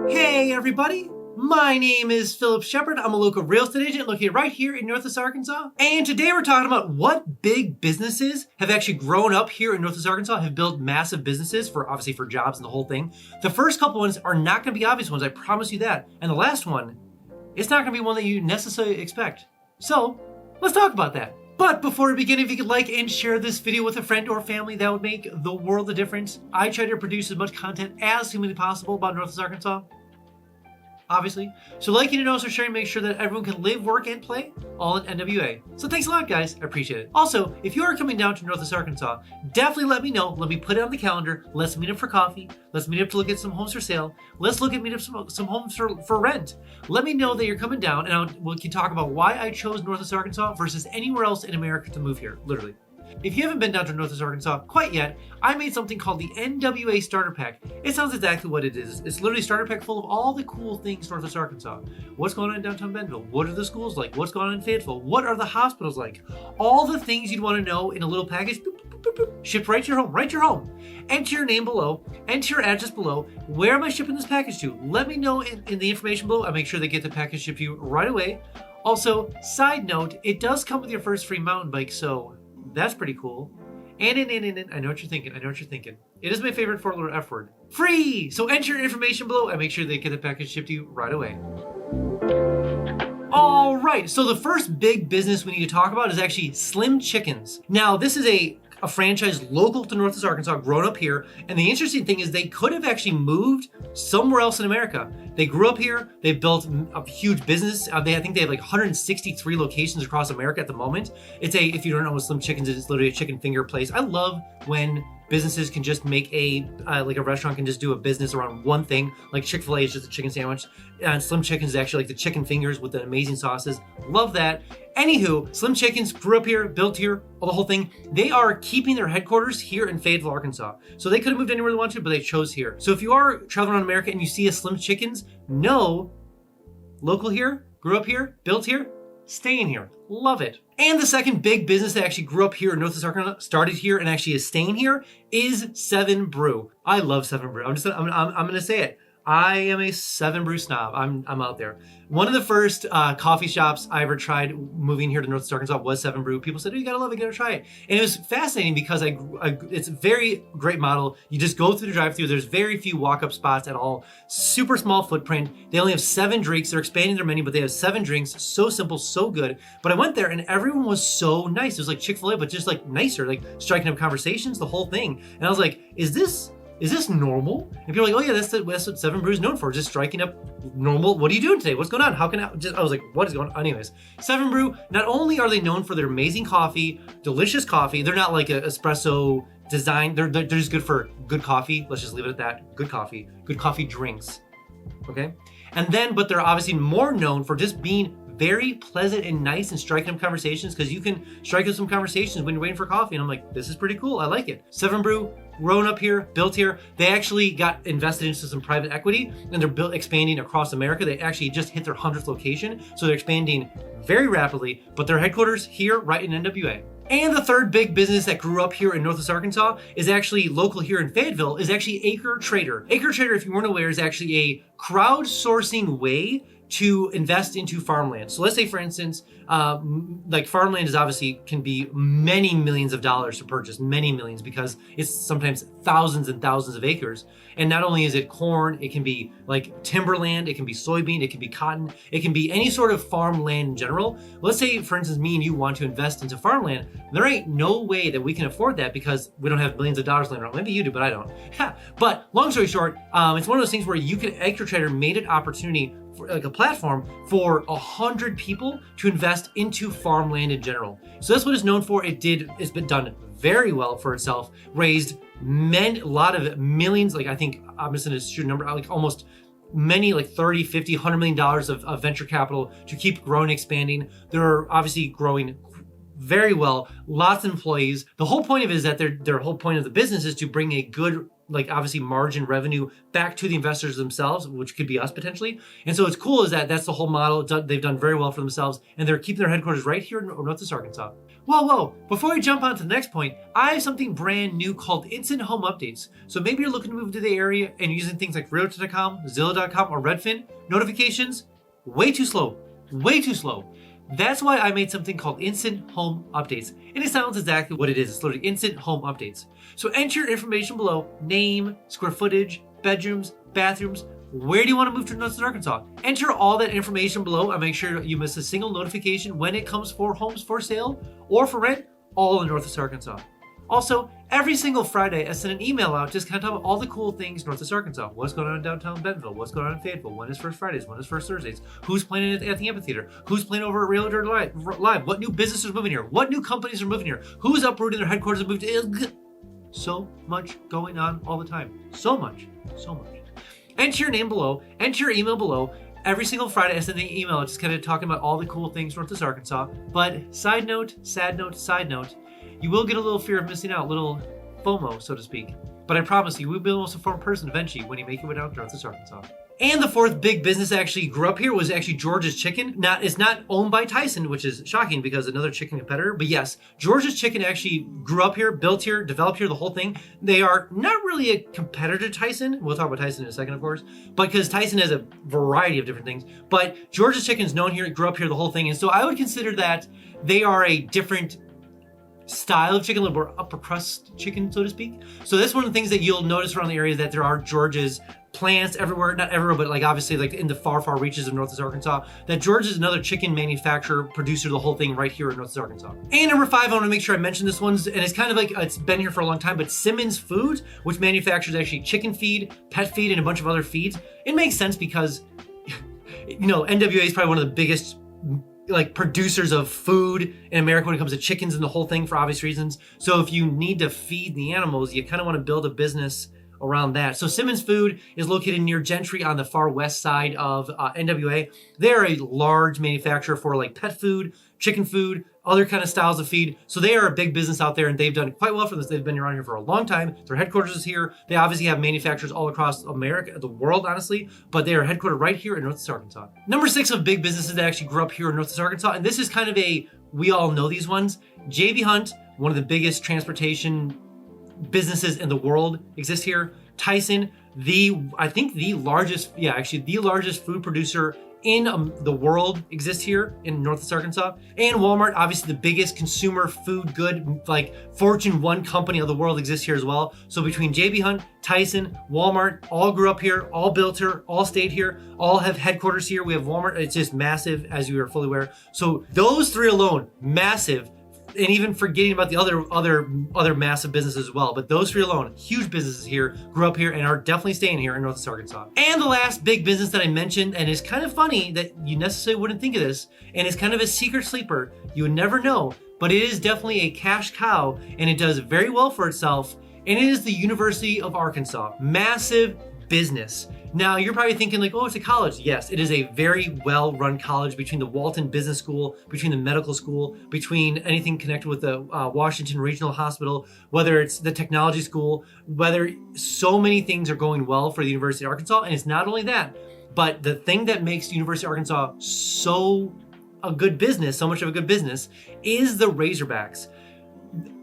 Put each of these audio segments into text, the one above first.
Hey everybody, my name is Phillip Shepard. I'm a local real estate agent located right here in Northwest Arkansas. And today we're talking about what big businesses have actually grown up here in Northwest Arkansas, have built massive businesses for obviously for jobs and the whole thing. The first couple ones are not going to be obvious ones, I promise you that. And the last one, it's not going to be one that you necessarily expect. So let's talk about that. But before we begin, if you could like and share this video with a friend or family, that would make the world of difference. I try to produce as much content as humanly possible about Northwest Arkansas, obviously. So liking and also sharing, make sure that everyone can live, work, and play all in NWA. So thanks a lot, guys. I appreciate it. Also, if you are coming down to Northwest Arkansas, definitely let me know. Let me put it on the calendar. Let's meet up for coffee. Let's meet up to look at some homes for sale. Let's meet up some homes for rent. Let me know that you're coming down, and we can talk about why I chose Northwest Arkansas versus anywhere else in America to move here, literally. If you haven't been down to Northwest Arkansas quite yet, I made something called the NWA Starter Pack. It sounds exactly what it is. It's literally a starter pack full of all the cool things Northwest Arkansas. What's going on in downtown Bentonville? What are the schools like? What's going on in Fayetteville? What are the hospitals like? All the things you'd want to know in a little package, boop, boop, boop, boop, shipped right to your home, right to your home. Enter your name below, enter your address below. Where am I shipping this package to? Let me know in the information below. I'll make sure they get the package shipped to you right away. Also, side note, it does come with your first free mountain bike, so that's pretty cool. And I know what you're thinking. It is my favorite four-letter F word. Free! So enter your information below and make sure they get the package shipped to you right away. All right, so the first big business we need to talk about is actually Slim Chickens. Now, this is a franchise local to Northwest Arkansas, grown up here. And the interesting thing is they could have actually moved somewhere else in America. They grew up here. They built a huge business. I think they have like 163 locations across America at the moment. If you don't know what Slim Chickens is, it's literally a chicken finger place. I love when businesses can just make like a restaurant can just do a business around one thing. Like Chick-fil-A is just a chicken sandwich. And Slim Chickens is actually like the chicken fingers with the amazing sauces. Love that. Anywho, Slim Chickens grew up here, built here, the whole thing. They are keeping their headquarters here in Fayetteville, Arkansas. So they could have moved anywhere they wanted to, but they chose here. So if you are traveling around America and you see a Slim Chickens, know local here, grew up here, built here, staying here. Love it. And the second big business that actually grew up here in Northwest Arkansas, started here, and actually is staying here is 7 Brew. I love 7 Brew. I'm gonna say it. I am a 7 Brew snob. I'm out there. One of the first coffee shops I ever tried moving here to Northwest Arkansas was 7 Brew. People said, "Oh, you gotta love it, you gotta try it." And it was fascinating because it's a very great model. You just go through the drive-thru. There's very few walk-up spots at all. Super small footprint. They only have 7 drinks. They're expanding their menu, but they have 7 drinks. So simple, so good. But I went there and everyone was so nice. It was like Chick-fil-A, but just like nicer, like striking up conversations, the whole thing. And I was like, is this normal? And people are like, "Oh yeah, that's what 7 Brew is known for, just striking up normal. What are you doing today? What's going on? How can I was like, what is going on?" Anyways, 7 Brew, not only are they known for their amazing coffee, delicious coffee, they're not like an espresso design, they're just good for good coffee. Let's just leave it at that. Good coffee drinks. Okay? But they're obviously more known for just being very pleasant and nice and striking up conversations, because you can strike up some conversations when you're waiting for coffee. And I'm like, this is pretty cool. I like it. 7 Brew, grown up here, built here. They actually got invested into some private equity, and they're expanding across America. They actually just hit their 100th location. So they're expanding very rapidly, but their headquarters here right in NWA. And the third big business that grew up here in Northwest Arkansas is actually local here in Fayetteville, is actually Acre Trader. Acre Trader, if you weren't aware, is actually a crowdsourcing way to invest into farmland. So let's say, for instance, like farmland is obviously can be many millions of dollars to purchase, many millions, because it's sometimes thousands and thousands of acres. And not only is it corn, it can be like timberland, it can be soybean, it can be cotton, it can be any sort of farmland in general. Let's say, for instance, me and you want to invest into farmland. There ain't no way that we can afford that because we don't have millions of dollars laying around. Maybe you do, but I don't. But long story short, it's one of those things where Acre Trader made an opportunity, for like a platform for 100 people to invest into farmland in general. So that's what it's known for. It's been done very well for itself, raised a lot of millions, like I think I'm just gonna shoot a number, like almost many, like 30, 50, $100 million of venture capital to keep growing, expanding. They're obviously growing very well, lots of employees. The whole point of it is that their whole point of the business is to bring a good like obviously margin revenue back to the investors themselves, which could be us potentially. And so what's cool is that that's the whole model. They've done very well for themselves, and they're keeping their headquarters right here in Northwest Arkansas. Whoa, before we jump on to the next point, I have something brand new called Instant Home Updates. So maybe you're looking to move to the area and you're using things like Realtor.com, Zillow.com, or Redfin. Notifications, way too slow. That's why I made something called Instant Home Updates. And it sounds exactly what it is. It's literally Instant Home Updates. So enter your information below: name, square footage, bedrooms, bathrooms. Where do you want to move to Northwest Arkansas? Enter all that information below and make sure you miss a single notification when it comes for homes for sale or for rent, all in Northwest Arkansas. Also, every single Friday, I send an email out just kind of talking about all the cool things Northwest Arkansas. What's going on in downtown Bentonville? What's going on in Fayetteville? When is First Fridays? When is First Thursdays? Who's playing at the amphitheater? Who's playing over at Realtor Live? What new businesses are moving here? What new companies are moving here? Who's uprooting their headquarters and moved to... So much going on all the time. So much. Enter your name below, enter your email below. Every single Friday I send an email just kind of talking about all the cool things Northwest Arkansas. But side note, you will get a little fear of missing out, a little FOMO, so to speak. But I promise you will be the most informed person eventually when you make your way down to Northwest Arkansas. And the fourth big business that actually grew up here was actually George's Chicken. Now, it's not owned by Tyson, which is shocking because another chicken competitor. But yes, George's Chicken actually grew up here, built here, developed here, the whole thing. They are not really a competitor to Tyson. We'll talk about Tyson in a second, of course. But because Tyson has a variety of different things. But George's Chicken is known here, grew up here, the whole thing. And so I would consider that they are a different style of chicken, a little more upper crust chicken, so to speak. So that's one of the things that you'll notice around the area, that there are George's plants everywhere, not everywhere, but like obviously like in the far reaches of Northwest Arkansas, that George is another chicken manufacturer, producer, the whole thing right here in Northwest Arkansas. And number 5, I want to make sure I mention this one, and it's kind of like, it's been here for a long time, but Simmons Foods, which manufactures actually chicken feed, pet feed, and a bunch of other feeds. It makes sense because, you know, NWA is probably one of the biggest like producers of food in America when it comes to chickens and the whole thing, for obvious reasons. So if you need to feed the animals, you kind of want to build a business around that. So Simmons Food is located near Gentry on the far west side of NWA. They're a large manufacturer for like pet food, chicken food, other kind of styles of feed. So they are a big business out there, and they've done quite well for this. They've been around here for a long time. Their headquarters is here. They obviously have manufacturers all across America, the world, honestly, but they are headquartered right here in Northwest Arkansas. Number 6 of big businesses that actually grew up here in Northwest Arkansas, and this is kind of we all know these ones. J.B. Hunt, one of the biggest transportation businesses in the world, exists here. Tyson, I think the largest food producer in the world, exists here in Northwest Arkansas. And Walmart, obviously the biggest consumer food good, like Fortune 1 company of the world, exists here as well. So between J.B. Hunt, Tyson, Walmart, all grew up here, all built here, all stayed here, all have headquarters here. We have Walmart. It's just massive, as you are fully aware. So those 3 alone, massive. And even forgetting about the other massive businesses as well. But those 3 alone, huge businesses here, grew up here and are definitely staying here in Northwest Arkansas. And the last big business that I mentioned, and it's kind of funny that you necessarily wouldn't think of this, and it's kind of a secret sleeper, you would never know, but it is definitely a cash cow, and it does very well for itself, and it is the University of Arkansas. Massive business. Now, you're probably thinking like, oh, it's a college. Yes, it is a very well-run college, between the Walton Business School, between the medical school, between anything connected with the Washington Regional Hospital, whether it's the technology school, whether so many things are going well for the University of Arkansas. And it's not only that, but the thing that makes the University of Arkansas so much of a good business is the Razorbacks.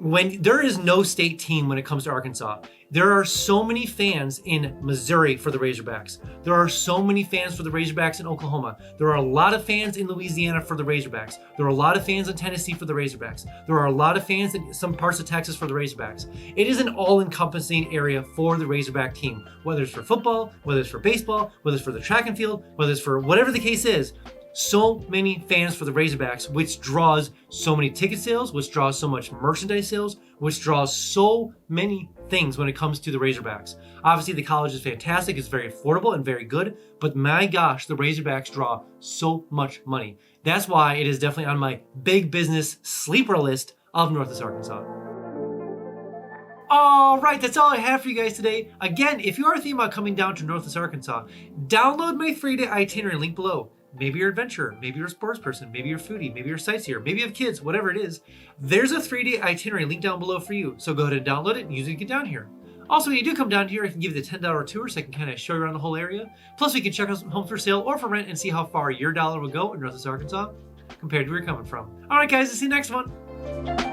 When there is no state team when it comes to Arkansas, there are so many fans in Missouri for the Razorbacks. There are so many fans for the Razorbacks in Oklahoma. There are a lot of fans in Louisiana for the Razorbacks. There are a lot of fans in Tennessee for the Razorbacks. There are a lot of fans in some parts of Texas for the Razorbacks. It is an all-encompassing area for the Razorback team, whether it's for football, whether it's for baseball, whether it's for the track and field, whether it's for whatever the case is. So many fans for the Razorbacks, which draws so many ticket sales, which draws so much merchandise sales, which draws so many things when it comes to the Razorbacks. Obviously, the college is fantastic. It's very affordable and very good. But my gosh, the Razorbacks draw so much money. That's why it is definitely on my big business sleeper list of Northwest Arkansas. All right, that's all I have for you guys today. Again, if you are thinking about coming down to Northwest Arkansas, download my 3-day itinerary link below. Maybe you're an adventurer, maybe you're a sports person, maybe you're a foodie, maybe you're a sightseer, maybe you have kids, whatever it is. There's a 3-day itinerary link down below for you. So go ahead and download it and use it to get down here. Also, when you do come down here, I can give you the $10 tour so I can kind of show you around the whole area. Plus, we can check out some homes for sale or for rent and see how far your dollar will go in Northwest Arkansas compared to where you're coming from. All right, guys, I'll see you next one.